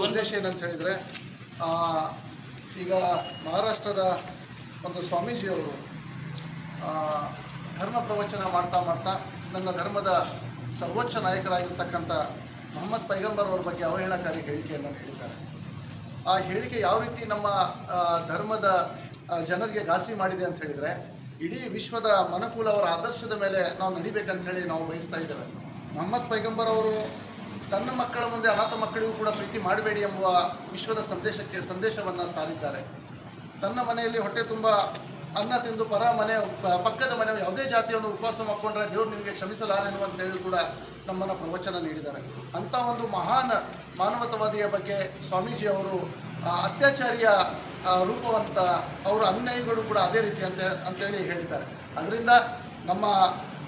ಉದ್ದೇಶ ಏನಂತ ಹೇಳಿದರೆ, ಈಗ ಮಹಾರಾಷ್ಟ್ರದ ಒಂದು ಸ್ವಾಮೀಜಿಯವರು ಧರ್ಮ ಪ್ರವಚನ ಮಾಡ್ತಾ ಮಾಡ್ತಾ ನನ್ನ ಧರ್ಮದ ಸರ್ವೋಚ್ಚ ನಾಯಕರಾಗಿರ್ತಕ್ಕಂಥ ಮೊಹಮ್ಮದ್ ಪೈಗಂಬರ್ ಅವರ ಬಗ್ಗೆ ಅವಹೇಳನಕಾರಿ ಹೇಳಿಕೆಯನ್ನು ಹೇಳಿದ್ದಾರೆ. ಆ ಹೇಳಿಕೆ ಯಾವ ರೀತಿ ನಮ್ಮ ಧರ್ಮದ ಜನರಿಗೆ ಘಾಸಿ ಮಾಡಿದೆ ಅಂತ ಹೇಳಿದರೆ, ಇಡೀ ವಿಶ್ವದ ಮನುಕುಲ ಅವರ ಆದರ್ಶದ ಮೇಲೆ ನಾವು ನಡಿಬೇಕಂತ ಹೇಳಿ ನಾವು ಬಯಸ್ತಾ ಇದ್ದೇವೆ. ಮೊಹಮ್ಮದ್ ಪೈಗಂಬರ್ ಅವರು ತನ್ನ ಮಕ್ಕಳ ಮುಂದೆ ಅನಾಥ ಮಕ್ಕಳಿಗೂ ಕೂಡ ಪ್ರೀತಿ ಮಾಡಬೇಡಿ ಎಂಬುವ ವಿಶ್ವದ ಸಂದೇಶವನ್ನು ಸಾರಿದ್ದಾರೆ. ತನ್ನ ಮನೆಯಲ್ಲಿ ಹೊಟ್ಟೆ ತುಂಬ ಅನ್ನ ತಿಂದು ಪಕ್ಕದ ಮನೆ ಯಾವುದೇ ಜಾತಿಯನ್ನು ಉಪವಾಸ ಮಾಡಿಕೊಂಡ್ರೆ ದೇವರು ನಿಮಗೆ ಕ್ಷಮಿಸಲಾರೆನು ಅಂತ ಹೇಳಿ ಕೂಡ ನಮ್ಮನ್ನು ಪ್ರವಚನ ನೀಡಿದ್ದಾರೆ. ಅಂಥ ಒಂದು ಮಹಾನ್ ಮಾನವತಾವಾದಿಯ ಬಗ್ಗೆ ಸ್ವಾಮೀಜಿಯವರು ಅತ್ಯಾಚಾರಿಯ ರೂಪವಂತ ಅವರ ಅನ್ಯಾಯಿಗಳು ಕೂಡ ಅದೇ ರೀತಿ ಅಂತೇಳಿ ಹೇಳಿದ್ದಾರೆ. ಅದರಿಂದ ನಮ್ಮ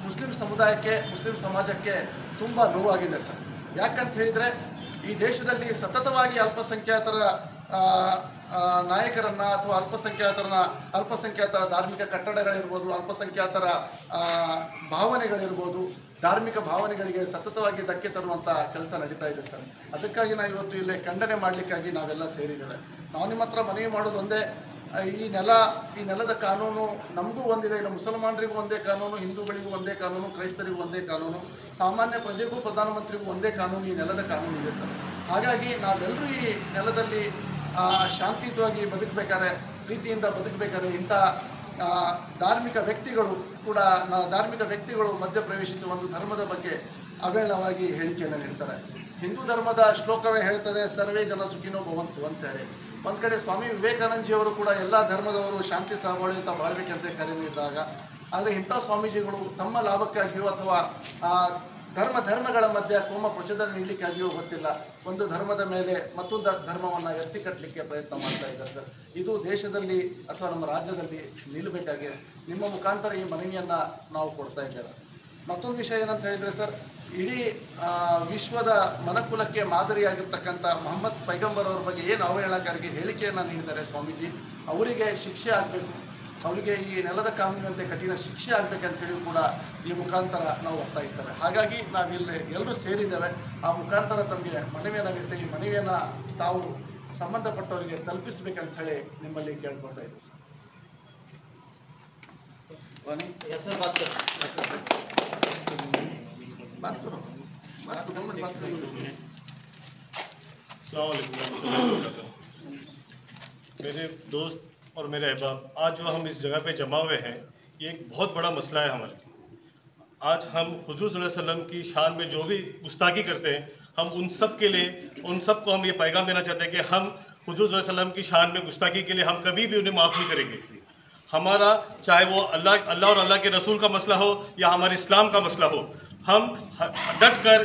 ಮುಸ್ಲಿಂ ಸಮುದಾಯಕ್ಕೆ, ಮುಸ್ಲಿಂ ಸಮಾಜಕ್ಕೆ ತುಂಬ ನೋವಾಗಿದೆ ಸರ್. ಯಾಕಂತ ಹೇಳಿದರೆ, ಈ ದೇಶದಲ್ಲಿ ಸತತವಾಗಿ ಅಲ್ಪಸಂಖ್ಯಾತರ ನಾಯಕರನ್ನು ಅಥವಾ ಅಲ್ಪಸಂಖ್ಯಾತರ ಧಾರ್ಮಿಕ ಕಟ್ಟಡಗಳಿರ್ಬೋದು, ಅಲ್ಪಸಂಖ್ಯಾತರ ಭಾವನೆಗಳಿರ್ಬೋದು, ಧಾರ್ಮಿಕ ಭಾವನೆಗಳಿಗೆ ಸತತವಾಗಿ ಧಕ್ಕೆ ತರುವಂಥ ಕೆಲಸ ನಡೀತಾ ಇದೆ ಸರ್. ಅದಕ್ಕಾಗಿ ನಾವು ಇವತ್ತು ಇಲ್ಲಿ ಖಂಡನೆ ಮಾಡಲಿಕ್ಕಾಗಿ ನಾವೆಲ್ಲ ಸೇರಿದ್ದೇವೆ. ನಾವು ನಿಮ್ಮ ಹತ್ರ ಮನವಿ ಮಾಡೋದು ಒಂದೇ, ಈ ನೆಲದ ಕಾನೂನು ನಮಗೂ ಒಂದಿದೆ. ಇಲ್ಲ ಮುಸಲ್ಮಾನರಿಗೂ ಒಂದೇ ಕಾನೂನು, ಹಿಂದೂಗಳಿಗೂ ಒಂದೇ ಕಾನೂನು, ಕ್ರೈಸ್ತರಿಗೂ ಒಂದೇ ಕಾನೂನು, ಸಾಮಾನ್ಯ ಪ್ರಜೆಗೂ ಪ್ರಧಾನಮಂತ್ರಿಗೂ ಒಂದೇ ಕಾನೂನು, ಈ ನೆಲದ ಕಾನೂನು ಇದೆ ಸರ್. ಹಾಗಾಗಿ ನಾವೆಲ್ಲರೂ ಈ ನೆಲದಲ್ಲಿ ಶಾಂತಿಯುತವಾಗಿ ಬದುಕಬೇಕಾದ್ರೆ, ಪ್ರೀತಿಯಿಂದ ಬದುಕಬೇಕಾದ್ರೆ ಇಂಥ ಧಾರ್ಮಿಕ ವ್ಯಕ್ತಿಗಳು ಮಧ್ಯಪ್ರವೇಶಿಸಿ ಒಂದು ಧರ್ಮದ ಬಗ್ಗೆ ಅವೇಳವಾಗಿ ಹೇಳಿಕೆಯನ್ನು ನೀಡ್ತಾರೆ. ಹಿಂದೂ ಧರ್ಮದ ಶ್ಲೋಕವೇ ಹೇಳ್ತದೆ, ಸರ್ವೇ ಜನ ಸುಖಿನೋ ಭವಂತು ಅಂತೇಳಿ. ಒಂದು ಕಡೆ ಸ್ವಾಮಿ ವಿವೇಕಾನಂದಜಿಯವರು ಕೂಡ ಎಲ್ಲ ಧರ್ಮದವರು ಶಾಂತಿ ಸಹಬಾಳ್ವೆಯಿಂದ ಬಾಳ್ಬೇಕಂತ ಕರೆ ನೀಡಿದಾಗ, ಆದರೆ ಇಂಥ ಸ್ವಾಮೀಜಿಗಳು ತಮ್ಮ ಲಾಭಕ್ಕಾಗಿಯೋ ಅಥವಾ ಧರ್ಮಗಳ ಮಧ್ಯೆ ಕೋಮ ಪ್ರಚೋದನೆ ನೀಡಲಿಕ್ಕಾಗಿಯೋ ಗೊತ್ತಿಲ್ಲ, ಒಂದು ಧರ್ಮದ ಮೇಲೆ ಮತ್ತೊಂದು ಧರ್ಮವನ್ನು ಎತ್ತಿ ಕಟ್ಟಲಿಕ್ಕೆ ಪ್ರಯತ್ನ ಮಾಡ್ತಾ ಇದ್ದಾರೆ ಸರ್. ಇದು ದೇಶದಲ್ಲಿ ಅಥವಾ ನಮ್ಮ ರಾಜ್ಯದಲ್ಲಿ ನಿಲ್ಲಬೇಕಾಗಿ ನಿಮ್ಮ ಮುಖಾಂತರ ಈ ಮನವಿಯನ್ನು ನಾವು ಕೊಡ್ತಾ ಇದ್ದೇವೆ. ಮತ್ತೊಂದು ವಿಷಯ ಏನಂತ ಹೇಳಿದರೆ ಸರ್, ಇಡೀ ವಿಶ್ವದ ಮನಕುಲಕ್ಕೆ ಮಾದರಿಯಾಗಿರ್ತಕ್ಕಂಥ ಮೊಹಮ್ಮದ್ ಪೈಗಂಬರ್ ಅವ್ರ ಬಗ್ಗೆ ಏನು ಅವಹೇಳನಕಾರಿಗೆ ಹೇಳಿಕೆಯನ್ನು ನೀಡಿದ್ದಾರೆ ಸ್ವಾಮೀಜಿ, ಅವರಿಗೆ ಶಿಕ್ಷೆ ಆಗಬೇಕು, ಅವರಿಗೆ ಈ ನೆಲದ ಕಾನೂನಿನಂತೆ ಕಠಿಣ ಶಿಕ್ಷೆ ಆಗಬೇಕಂತೇಳಿ ಕೂಡ ಈ ಮುಖಾಂತರ ನಾವು ಒತ್ತಾಯಿಸ್ತೇವೆ. ಹಾಗಾಗಿ ನಾವಿಲ್ಲಿ ಎಲ್ಲರೂ ಸೇರಿದ್ದೇವೆ. ಆ ಮುಖಾಂತರ ತಮಗೆ ಮನವಿಯನ್ನು ನೀಡ್ತೇವೆ. ಈ ಮನವಿಯನ್ನು ತಾವು ಸಂಬಂಧಪಟ್ಟವರಿಗೆ ತಲುಪಿಸಬೇಕಂತ ಹೇಳಿ ನಿಮ್ಮಲ್ಲಿ ಕೇಳ್ಕೊಳ್ತಾ ಇದ್ದೀವಿ ಸರ್. मेरे दोस्त और मेरे अहबाब, आज जो हम इस जगह पे जमा हुए हैं, ये एक बहुत बड़ा मसला है हमारे लिए। आज हम हुजूर सल्लल्लाहु अलैहि वसल्लम की शान में जो भी गुस्ताखी करते हैं, हम उन सब के लिए, उन सब को हम ये पैगाम देना चाहते हैं कि हम हुजूर सल्लल्लाहु अलैहि वसल्लम की शान में गुस्ताखी के लिए हम कभी भी उन्हें माफ़ नहीं करेंगे। हमारा चाहे वो अल्लाह और अल्लाह के रसूल का मसला हो या हमारे इस्लाम का मसला हो, हम डट कर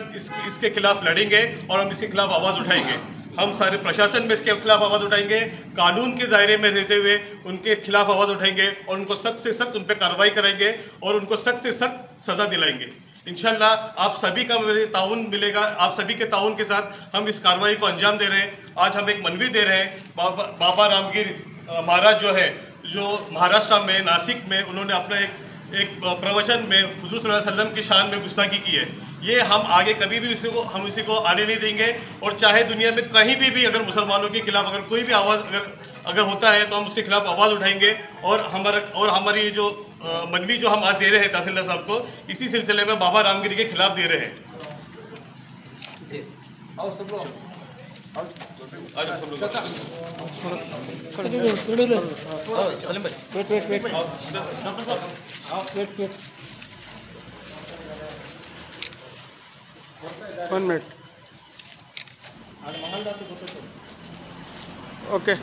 इसके खिलाफ लड़ेंगे और हम इसके खिलाफ आवाज़ उठाएंगे। हम सारे प्रशासन में इसके खिलाफ आवाज़ उठाएंगे, कानून के दायरे में रहते हुए उनके खिलाफ आवाज़ उठाएंगे और उनको सख्त से सख्त उन पर कार्रवाई कराएंगे और उनको सख्त से सख्त सज़ा दिलाएंगे। इंशाल्लाह आप सभी का ताउन मिलेगा। आप सभी के ताउन के साथ हम इस कार्रवाई को अंजाम दे रहे हैं। आज हम एक मनवी दे रहे हैं। बाबा रामगीर महाराज जो है, जो महाराष्ट्र में नासिक में उन्होंने अपना एक प्रवचन में हुजूर सल्लल्लाहु अलैहि वसल्लम की शान में गुस्ताखी की है। ये हम आगे कभी भी हम इसी को आने नहीं देंगे। और चाहे दुनिया में कहीं भी अगर मुसलमानों के खिलाफ अगर कोई भी आवाज़ अगर होता है तो हम उसके खिलाफ आवाज़ उठाएंगे। और हमारी जो मनवी जो हम आज दे रहे हैं तहसीलदार साहब को, इसी सिलसिले में बाबा रामगिरी के खिलाफ दे रहे हैं। One minute. Okay.